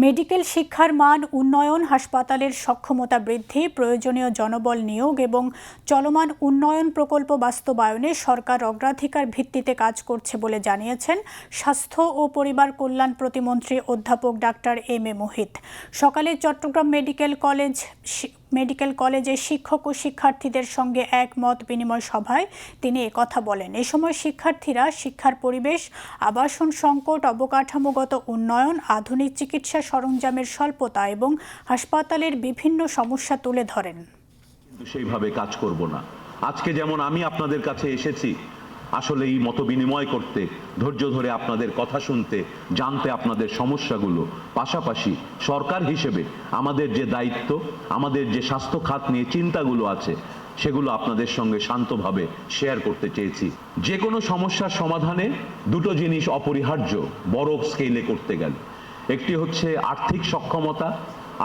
Medical শিক্ষার মান উন্নয়ন, হাসপাতালের সক্ষমতা বৃদ্ধি, প্রয়োজনীয় জনবল নিয়োগ এবং চলমান উন্নয়ন প্রকল্প বাস্তবায়নে সরকার অগ্রাধিকার ভিত্তিতে কাজ করছে বলে জানিয়েছেন স্বাস্থ্য ও পরিবার কল্যাণ প্রতিমন্ত্রী অধ্যাপক ডাক্তার এম এ মুহিত। সকালে চট্টগ্রাম মেডিকেল কলেজে শিক্ষক ও শিক্ষার্থীদের সঙ্গে এক মত বিনিময় সভায় তিনি একথা বলেন। এ সময় শিক্ষার্থীরা শিক্ষার পরিবেশ, আবাসন সংকট, অবকাঠামোগত উন্নয়ন, আধুনিক চিকিৎসা সরঞ্জামের স্বল্পতা এবং হাসপাতালের বিভিন্ন সমস্যা তুলে ধরেন। সেইভাবে কাজ করব না। আজকে যেমন আমি আপনাদের কাছে এসেছি আসলে এই মত বিনিময় করতে, ধৈর্য ধরে আপনাদের কথা শুনতে, জানতে আপনাদের সমস্যাগুলো, পাশাপাশি সরকার হিসেবে আমাদের যে দায়িত্ব, আমাদের যে স্বাস্থ্য খাত নিয়ে চিন্তাগুলো আছে সেগুলো আপনাদের সঙ্গে শান্তভাবে শেয়ার করতে চেয়েছি। যে কোনো সমস্যার সমাধানে দুটো জিনিস অপরিহার্য বড় স্কেলে করতে গেলে, একটি হচ্ছে আর্থিক সক্ষমতা,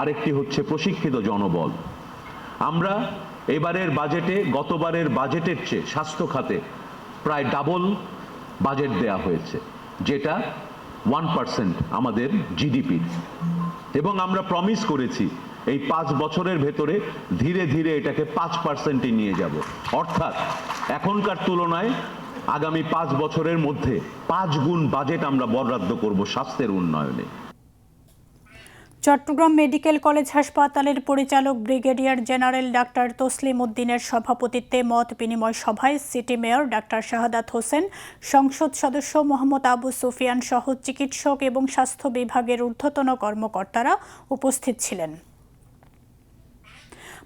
আরেকটি হচ্ছে প্রশিক্ষিত জনবল। আমরা এবারের বাজেটে গতবারের বাজেটের চেয়ে স্বাস্থ্য খাতে প্রায় ডাবল বাজেট দেয়া হয়েছে, যেটা 1% আমাদের জিডিপির, এবং আমরা প্রমিস করেছি এই 5 বছরের ভেতরে ধীরে ধীরে এটাকে 5%-এ নিয়ে যাব। অর্থাৎ এখনকার তুলনায় আগামী 5 বছরের মধ্যে 5 গুণ বাজেট আমরা বরাদ্দ করব স্বাস্থ্যের উন্নয়নে। চট্টগ্রাম মেডিকেল কলেজ হাসপাতালের পরিচালক ব্রিগেডিয়ার জেনারেল ডাক্তার তসলিম উদ্দিনের সভাপতিত্বে মত বিনিময় সভায় city mayor doctor Shahadat Hossain, সংসদ সদস্য মোহাম্মদ আবু সুফিয়ান সহ চিকিৎসক এবং স্বাস্থ্য বিভাগের ঊর্ধ্বতন কর্মকর্তারা উপস্থিত ছিলেন।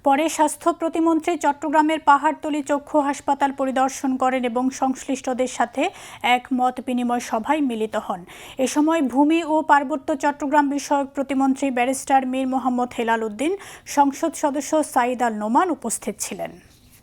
পরে স্বাস্থ্য প্রতিমন্ত্রী চট্টগ্রামের পাহাড়তলী চক্ষু হাসপাতাল পরিদর্শন করেন এবং সংশ্লিষ্টদের সাথে এক মত বিনিময় সভায় মিলিত হন। এ সময় ভূমি ও পার্বত্য চট্টগ্রাম বিষয়ক প্রতিমন্ত্রী ব্যারিস্টার মীর মোহাম্মদ হেলাল উদ্দিন, সংসদ সদস্য সাঈদ আল নোমান উপস্থিত ছিলেন।